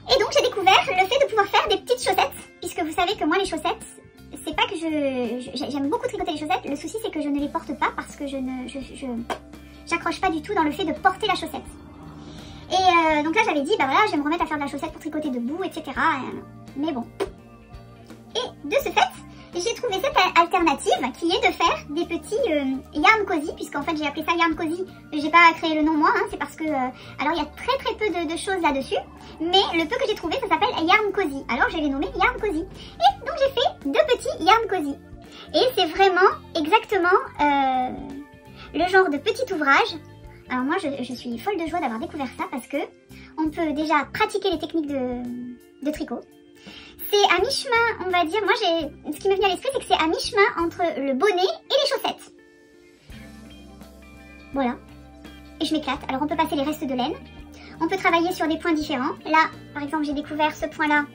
Et donc j'ai découvert le fait de pouvoir faire des petites chaussettes, puisque vous savez que moi les chaussettes, c'est pas que j'aime beaucoup tricoter les chaussettes, le souci c'est que je ne les porte pas parce que j'accroche pas du tout dans le fait de porter la chaussette. Et donc là j'avais dit bah voilà je vais me remettre à faire de la chaussette pour tricoter debout etc. Mais bon. Et de ce fait j'ai trouvé cette alternative qui est de faire des petits yarn cozy, puisqu'en fait j'ai appelé ça yarn cozy, j'ai pas créé le nom moi, hein, c'est parce que alors il y a très peu de choses là-dessus, mais le peu que j'ai trouvé ça s'appelle yarn cozy, alors je l'ai nommé yarn cozy. Et donc j'ai fait 2 petits yarn cozy, et c'est vraiment exactement le genre de petit ouvrage. Alors moi je suis folle de joie d'avoir découvert ça parce que on peut déjà pratiquer les techniques de tricot. C'est à mi-chemin, on va dire, moi ce qui me vient à l'esprit c'est que c'est à mi-chemin entre le bonnet et les chaussettes. Voilà. Et je m'éclate. Alors on peut passer les restes de laine. On peut travailler sur des points différents. Là, par exemple, j'ai découvert ce point-là.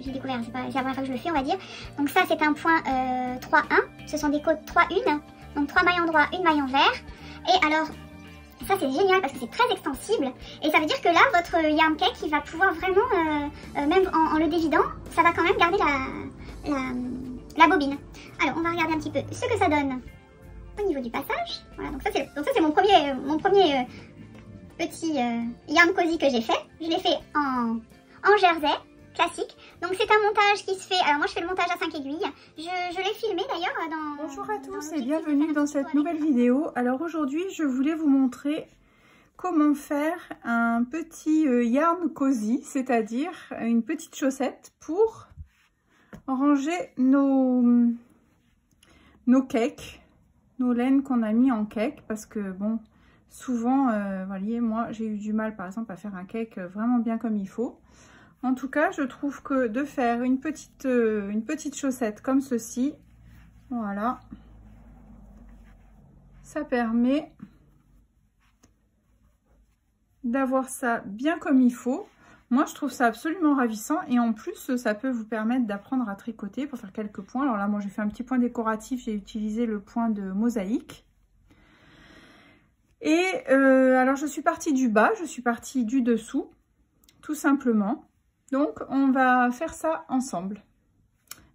J'ai découvert, c'est la première fois que je le fais, on va dire. Donc ça c'est un point 3-1. Ce sont des côtes 3-1. Donc 3 mailles endroit, 1 maille envers. Et alors... ça c'est génial parce que c'est très extensible et ça veut dire que là votre yarn cake il va pouvoir vraiment, même en le dévidant, ça va quand même garder la bobine. Alors on va regarder un petit peu ce que ça donne au niveau du passage. Voilà, donc ça c'est mon premier petit yarn cozy que j'ai fait. Je l'ai fait en jersey classique. Donc c'est un montage qui se fait, alors moi je fais le montage à 5 aiguilles, je l'ai filmé d'ailleurs dans... Bonjour à tous et bienvenue dans cette nouvelle vidéo. Alors aujourd'hui je voulais vous montrer comment faire un petit yarn cozy, c'est-à-dire une petite chaussette pour ranger nos cakes, nos laines qu'on a mis en cake, parce que bon, souvent, vous voyez, moi j'ai eu du mal par exemple à faire un cake vraiment bien comme il faut. En tout cas, je trouve que de faire une petite chaussette comme ceci, voilà, ça permet d'avoir ça bien comme il faut. Moi, je trouve ça absolument ravissant et en plus, ça peut vous permettre d'apprendre à tricoter pour faire quelques points. Alors là, moi, j'ai fait un petit point décoratif, j'ai utilisé le point de mosaïque. Et alors, je suis partie du bas, je suis partie du dessous, tout simplement. Donc, on va faire ça ensemble.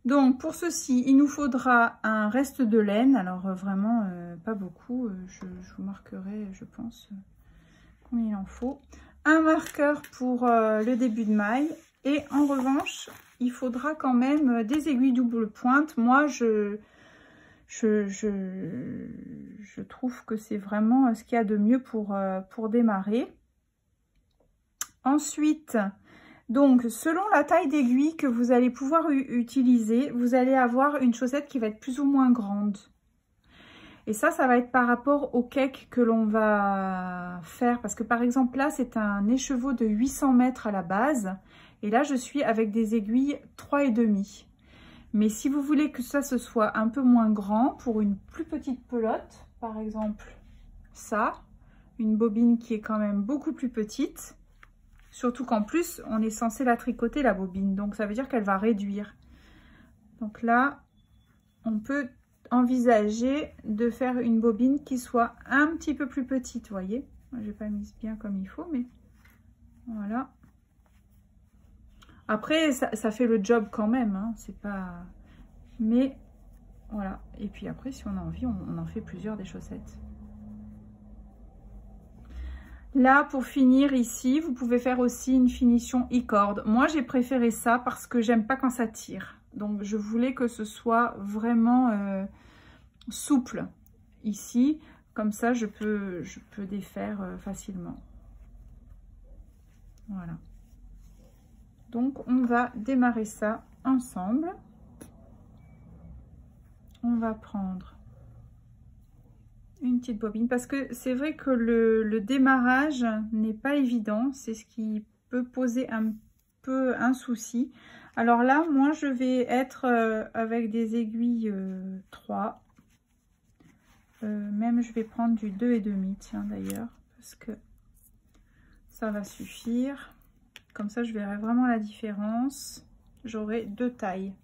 Donc, pour ceci, il nous faudra un reste de laine. Alors, vraiment, pas beaucoup. Je vous marquerai, je pense, combien il en faut. Un marqueur pour le début de maille. Et en revanche, il faudra quand même des aiguilles double pointe. Moi, je trouve que c'est vraiment ce qu'il y a de mieux pour démarrer. Ensuite... donc, selon la taille d'aiguille que vous allez pouvoir utiliser, vous allez avoir une chaussette qui va être plus ou moins grande. Et ça va être par rapport au cake que l'on va faire. Parce que par exemple, là, c'est un écheveau de 800 mètres à la base. Et là, je suis avec des aiguilles 3,5. Mais si vous voulez que ça se soit un peu moins grand, pour une plus petite pelote, par exemple, ça, une bobine qui est quand même beaucoup plus petite. Surtout qu'en plus, on est censé la tricoter, la bobine. Donc, ça veut dire qu'elle va réduire. Donc là, on peut envisager de faire une bobine qui soit un petit peu plus petite, vous voyez. Je n'ai pas mis bien comme il faut, mais voilà. Après, ça fait le job quand même. Hein, c'est pas... mais voilà. Et puis après, si on a envie, on en fait plusieurs des chaussettes. Là, pour finir ici, vous pouvez faire aussi une finition e-cord. Moi, j'ai préféré ça parce que j'aime pas quand ça tire. Donc, je voulais que ce soit vraiment souple ici. Comme ça, je peux défaire facilement. Voilà. Donc, on va démarrer ça ensemble. On va prendre une petite bobine parce que c'est vrai que le démarrage n'est pas évident, c'est ce qui peut poser un peu un souci. Alors là, moi je vais être avec des aiguilles 3, même je vais prendre du 2,5, tiens d'ailleurs, parce que ça va suffire. Comme ça je verrai vraiment la différence, j'aurai 2 tailles.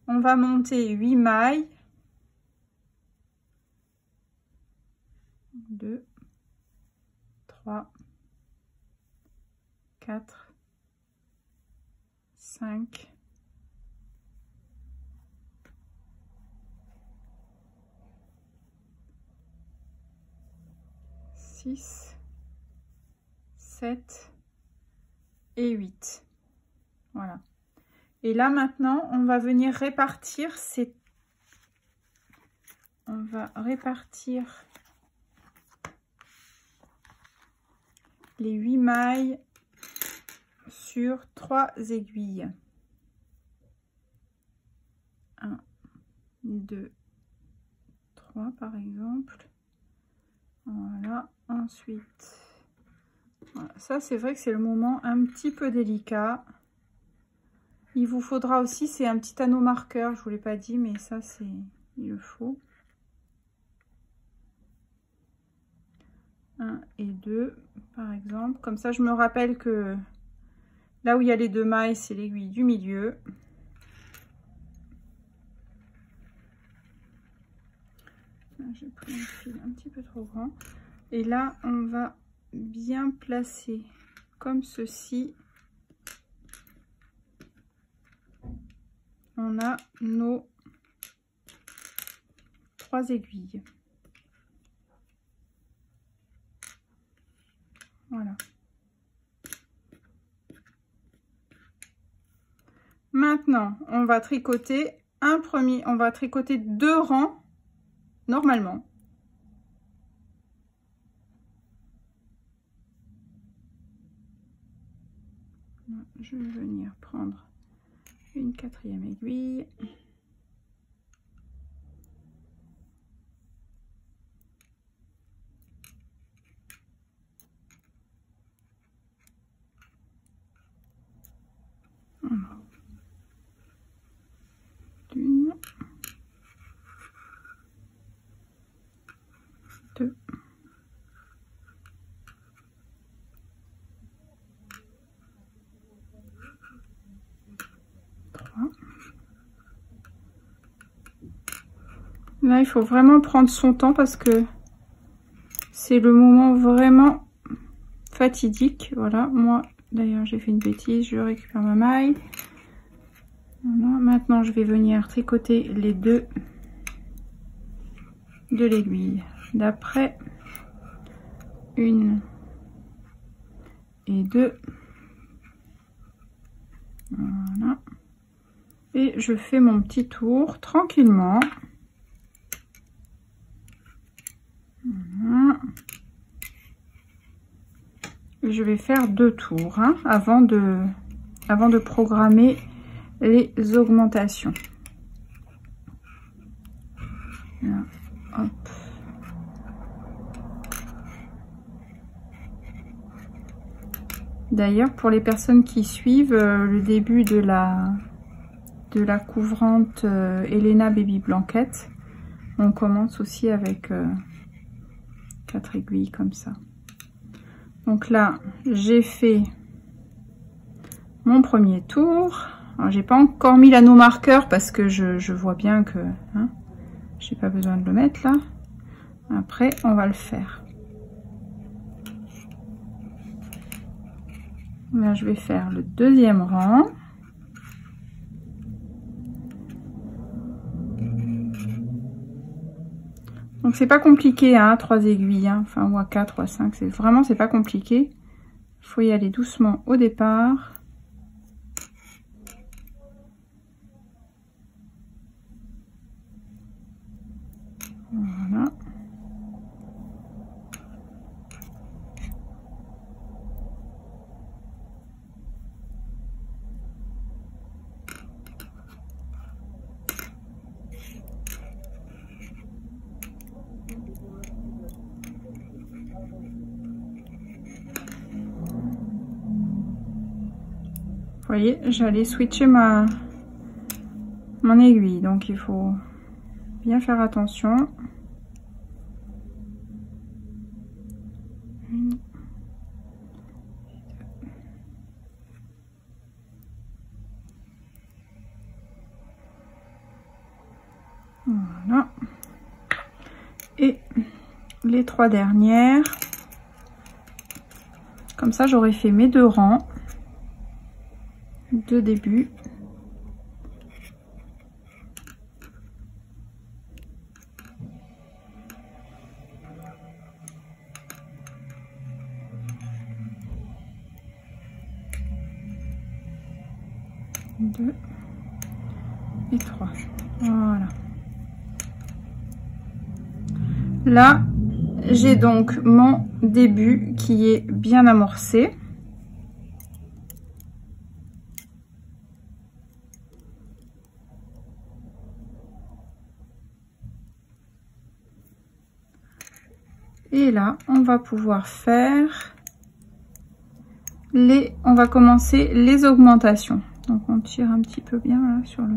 On va monter 8 mailles. 2, 3, 4, 5, 6, 7 et 8. Voilà. Et là maintenant, on va venir répartir les 8 mailles sur 3 aiguilles. 1, 2, 3 par exemple. Voilà. Ensuite, voilà. Ça c'est vrai que c'est le moment un petit peu délicat. Il vous faudra aussi, c'est un petit anneau marqueur, je vous l'ai pas dit, mais ça c'est, il le faut. 1 et 2 par exemple. Comme ça je me rappelle que là où il y a les 2 mailles, c'est l'aiguille du milieu. J'ai pris un fil un petit peu trop grand. Et là, on va bien placer comme ceci. On a nos 3 aiguilles. Voilà. Maintenant, on va tricoter on va tricoter 2 rangs normalement. Je vais venir prendre une 4e aiguille. Une, 2, 3. Là, il faut vraiment prendre son temps parce que c'est le moment vraiment fatidique. Voilà, moi, d'ailleurs, j'ai fait une bêtise, je récupère ma maille. Voilà, maintenant, je vais venir tricoter les 2 de l'aiguille d'après. 1 et 2. Voilà. Et je fais mon petit tour tranquillement. Voilà. Je vais faire 2 tours hein, avant de programmer les augmentations. Là, hop. D'ailleurs, pour les personnes qui suivent le début de la couvrante Elena Baby Blanket, on commence aussi avec 4 aiguilles comme ça. Donc là, j'ai fait mon premier tour. Alors, j'ai pas encore mis l'anneau marqueur parce que je vois bien que hein, j'ai pas besoin de le mettre là. Après, on va le faire. Là, je vais faire le 2e rang. Donc c'est pas compliqué, hein, 3 aiguilles, hein, enfin ou à 4 ou à 5, c'est pas compliqué. Il faut y aller doucement au départ. Voilà. Vous voyez, j'allais switcher mon aiguille, donc il faut bien faire attention. Voilà. Et les 3 dernières. Comme ça, j'aurai fait mes 2 rangs. de début. Deux et trois. Voilà. Là, j'ai donc mon début qui est bien amorcé. Et là, on va pouvoir faire on va commencer les augmentations. Donc on tire un petit peu bien là sur le.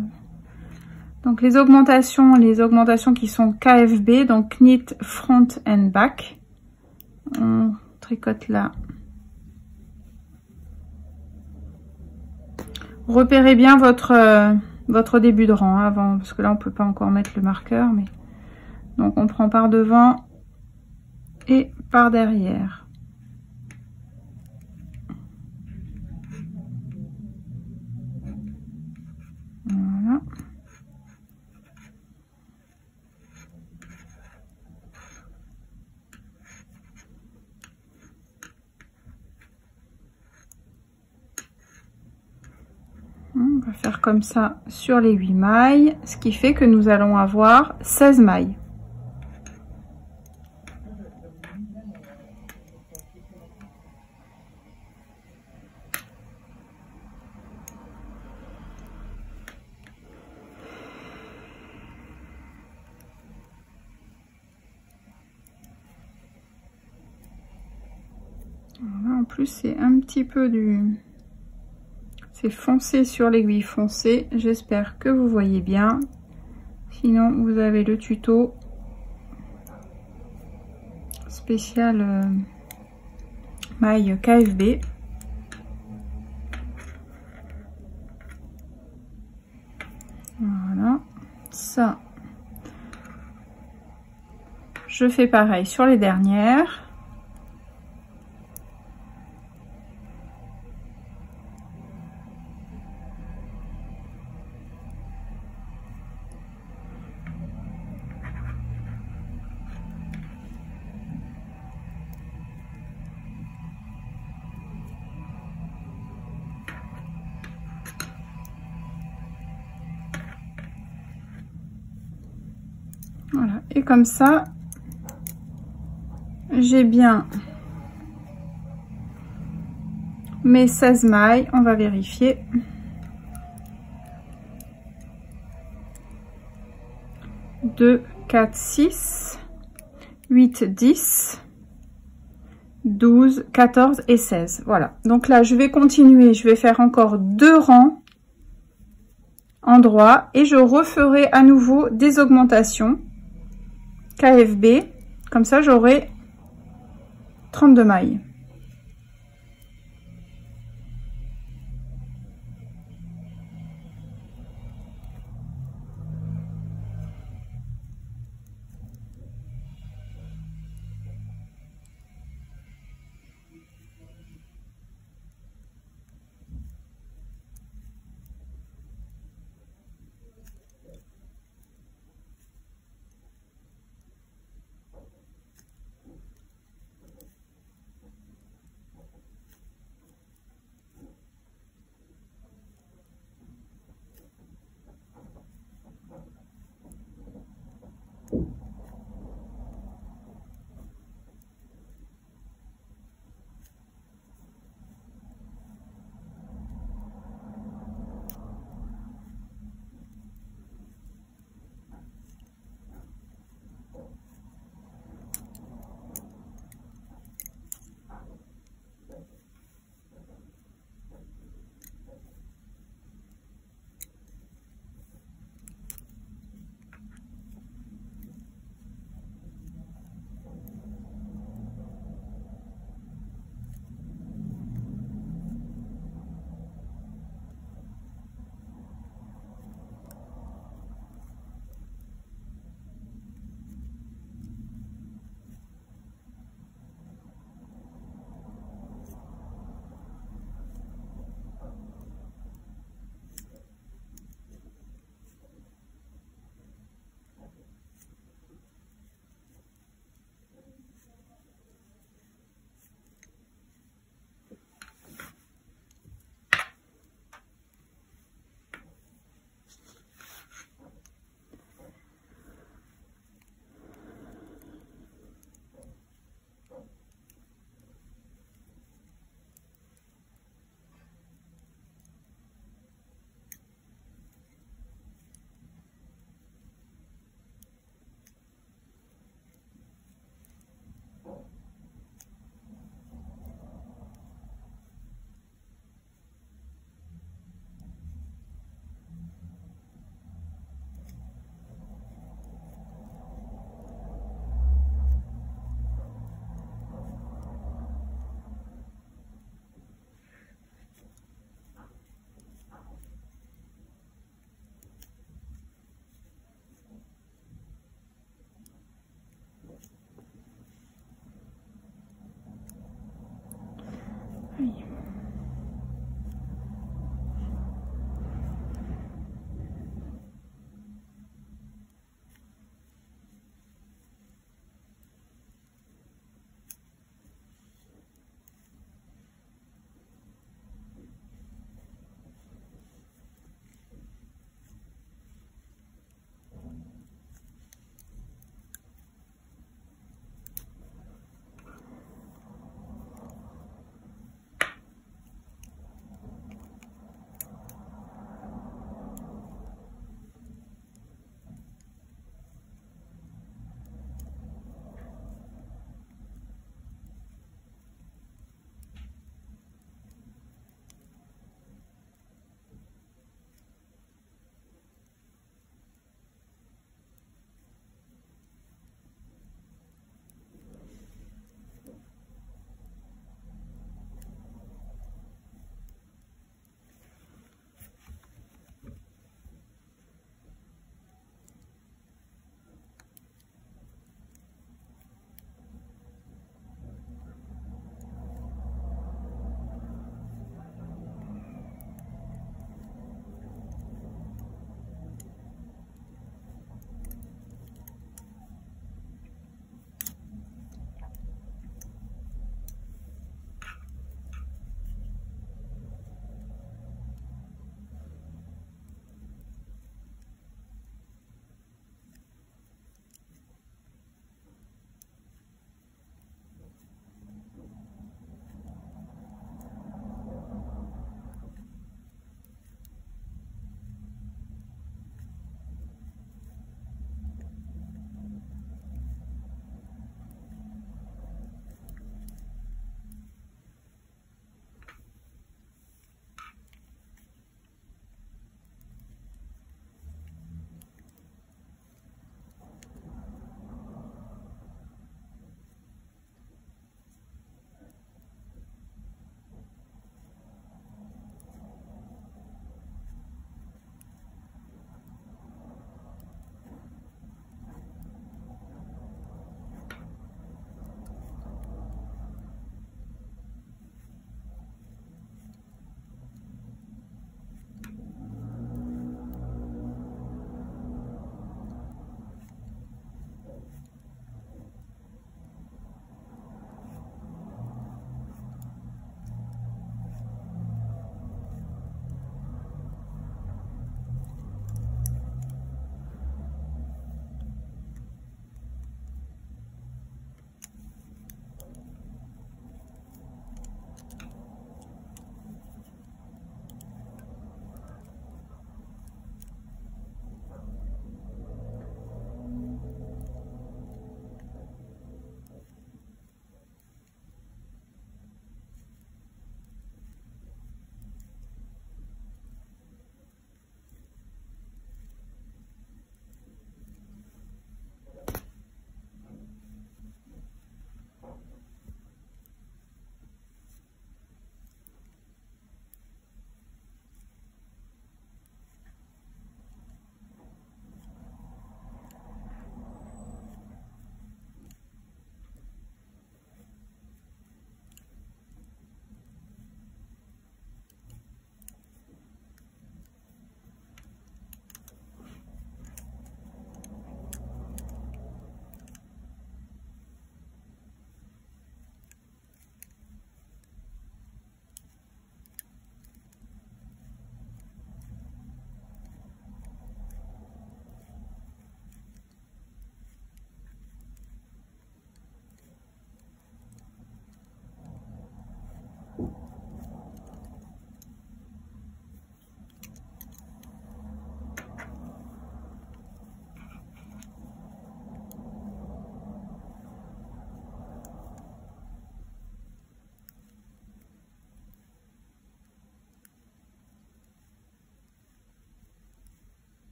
Donc les augmentations qui sont KFB, donc knit front and back. On tricote là. Repérez bien votre début de rang avant, parce que là on peut pas encore mettre le marqueur, mais donc on prend par devant et par derrière. Voilà. On va faire comme ça sur les 8 mailles, ce qui fait que nous allons avoir 16 mailles. Voilà, en plus c'est un petit peu c'est foncé sur l'aiguille foncée. J'espère que vous voyez bien. Sinon, vous avez le tuto spécial maille KFB. Voilà, ça. Je fais pareil sur les dernières. Voilà, et comme ça, j'ai bien mes 16 mailles. On va vérifier. 2, 4, 6, 8, 10, 12, 14 et 16. Voilà, donc là, je vais continuer. Je vais faire encore 2 rangs en droit et je referai à nouveau des augmentations KFB, comme ça j'aurai 32 mailles.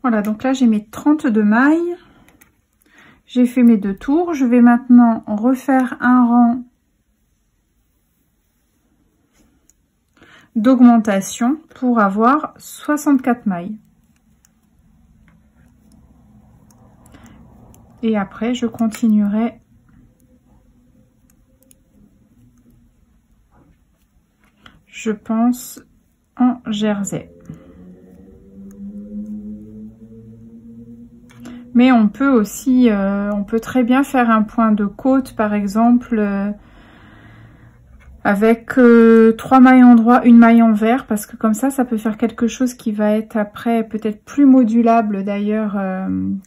Voilà, donc là j'ai mes 32 mailles. J'ai fait mes 2 tours. Je vais maintenant refaire un rang d'augmentation pour avoir 64 mailles. Et après, je continuerai je pense en jersey. Mais on peut aussi, on peut très bien faire un point de côte, par exemple, avec 3 mailles en droit, une maille en vert, parce que comme ça peut faire quelque chose qui va être après peut-être plus modulable d'ailleurs,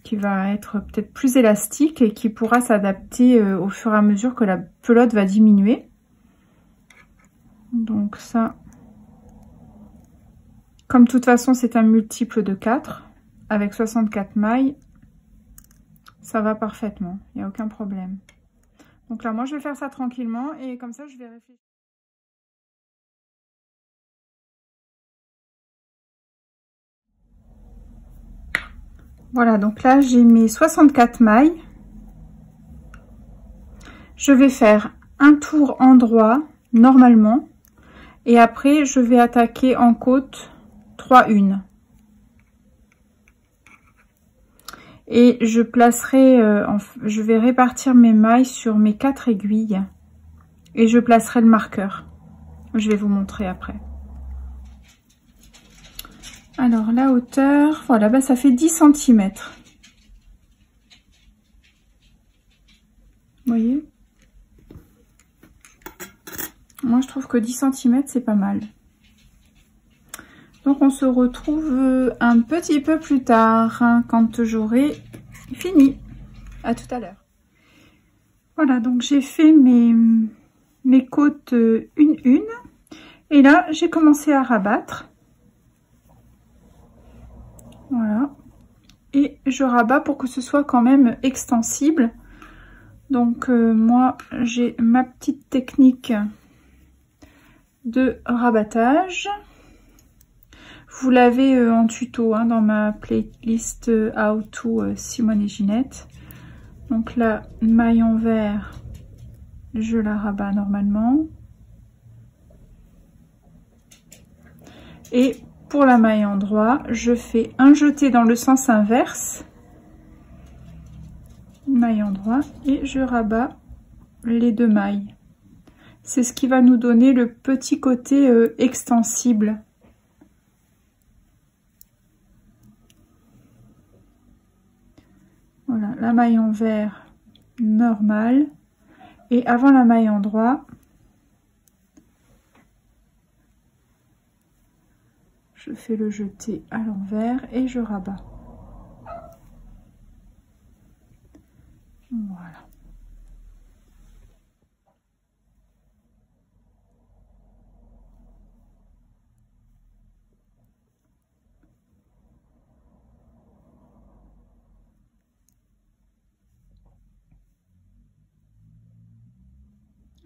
qui va être peut-être plus élastique et qui pourra s'adapter au fur et à mesure que la pelote va diminuer. Donc ça, comme de toute façon c'est un multiple de 4, avec 64 mailles, ça va parfaitement, il n'y a aucun problème. Donc là, moi, je vais faire ça tranquillement et comme ça, je vais réfléchir. Voilà, donc là, j'ai mes 64 mailles. Je vais faire un tour en droit, normalement. Et après, je vais attaquer en côte 3-1. Et je placerai, je vais répartir mes mailles sur mes 4 aiguilles et je placerai le marqueur. Je vais vous montrer après. Alors la hauteur, voilà, bah, ça fait 10 cm. Vous voyez? Moi je trouve que 10 cm c'est pas mal. Donc on se retrouve un petit peu plus tard, hein, quand j'aurai fini. À tout à l'heure. Voilà, donc j'ai fait mes côtes une. Et là, j'ai commencé à rabattre. Voilà. Et je rabats pour que ce soit quand même extensible. Donc moi, j'ai ma petite technique de rabattage. Vous l'avez en tuto, hein, dans ma playlist How to Simone et Ginette. Donc la maille en vert, je la rabats normalement. Et pour la maille en droit, je fais un jeté dans le sens inverse. Maille en droit et je rabats les 2 mailles. C'est ce qui va nous donner le petit côté extensible. Voilà, la maille en vert normale et avant la maille en droit, je fais le jeté à l'envers et je rabats. Voilà.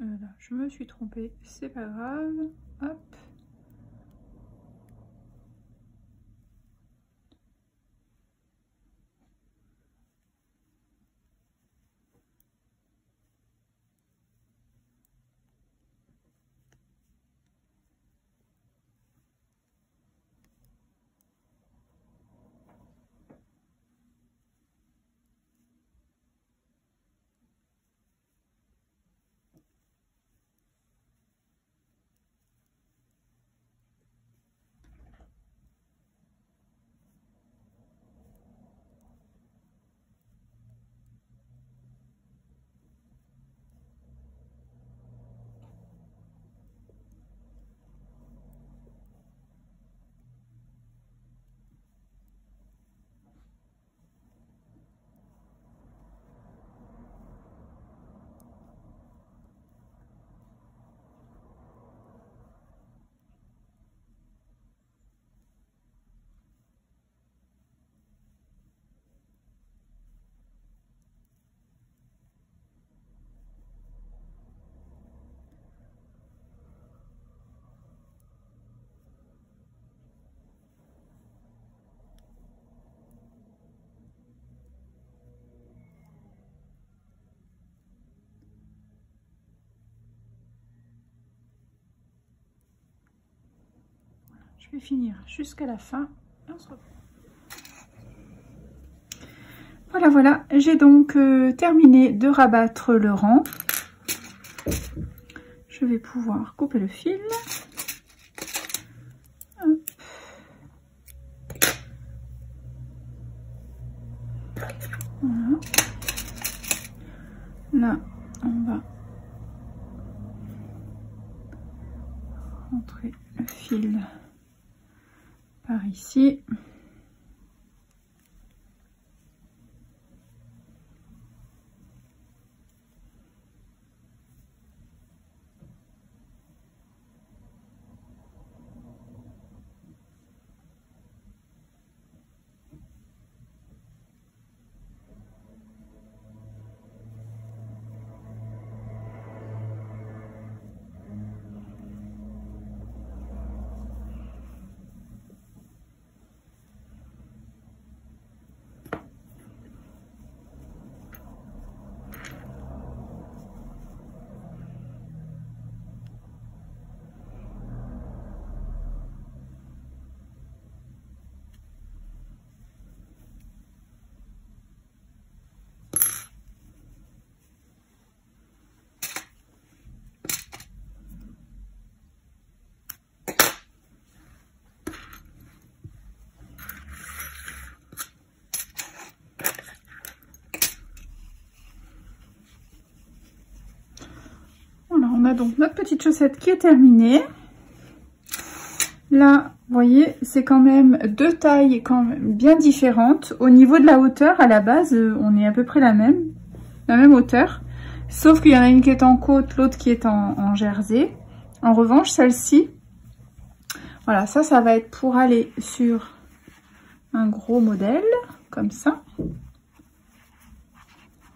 Voilà, je me suis trompée, c'est pas grave. Hop. je vais finir jusqu'à la fin. Et on se retrouve. Voilà, voilà, j'ai donc terminé de rabattre le rang. Je vais pouvoir couper le fil. Hop. Voilà. Là, on va rentrer le fil par ici. On a donc notre petite chaussette qui est terminée. Là, vous voyez, c'est quand même deux tailles quand même bien différentes. Au niveau de la hauteur, à la base, on est à peu près la même hauteur. Sauf qu'il y en a une qui est en côte, l'autre qui est en jersey. En revanche, celle-ci, voilà, ça va être pour aller sur un gros modèle, comme ça. Vous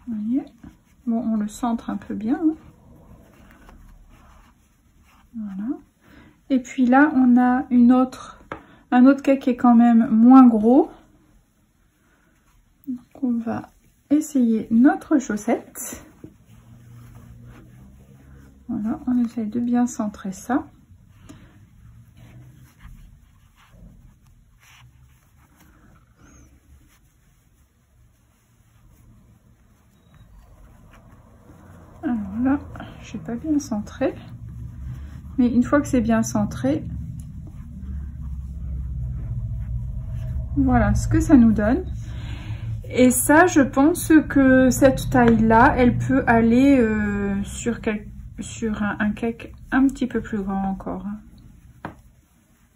voyez, bon, on le centre un peu bien, hein. Voilà. Et puis là, on a un autre cake qui est quand même moins gros. Donc on va essayer notre chaussette. Voilà, on essaye de bien centrer ça. Alors là, je n'ai pas bien centré. Mais une fois que c'est bien centré, voilà ce que ça nous donne. Et ça, je pense que cette taille-là, elle peut aller sur un cake un petit peu plus grand encore.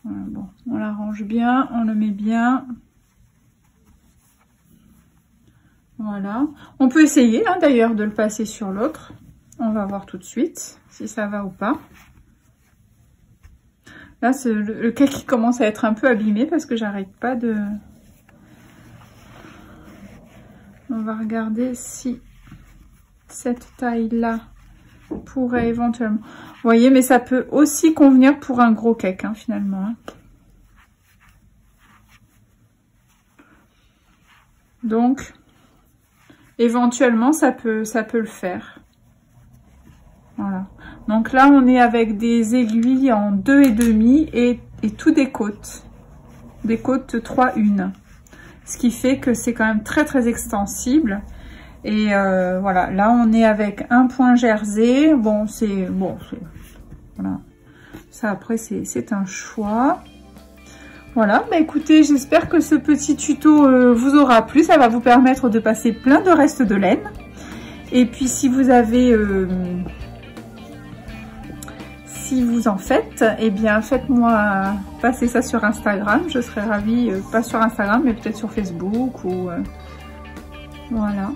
Voilà, bon, on l'arrange bien, on le met bien. Voilà. On peut essayer hein, d'ailleurs de le passer sur l'autre. On va voir tout de suite si ça va ou pas. Là, le cake qui commence à être un peu abîmé parce que j'arrête pas de... On va regarder si cette taille-là pourrait éventuellement... Vous voyez, mais ça peut aussi convenir pour un gros cake, hein, finalement. Hein. Donc, éventuellement, ça peut le faire. Voilà. Donc là, on est avec des aiguilles en 2,5 et tout des côtes 3/1. Ce qui fait que c'est quand même très très extensible. Et voilà, là on est avec un point jersey. Bon, voilà. Ça après c'est un choix. Voilà, bah écoutez, j'espère que ce petit tuto vous aura plu. Ça va vous permettre de passer plein de restes de laine. Et puis si vous avez... si vous en faites, eh bien faites-moi passer ça sur Instagram. Je serais ravie, pas sur Instagram, mais peut-être sur Facebook ou voilà.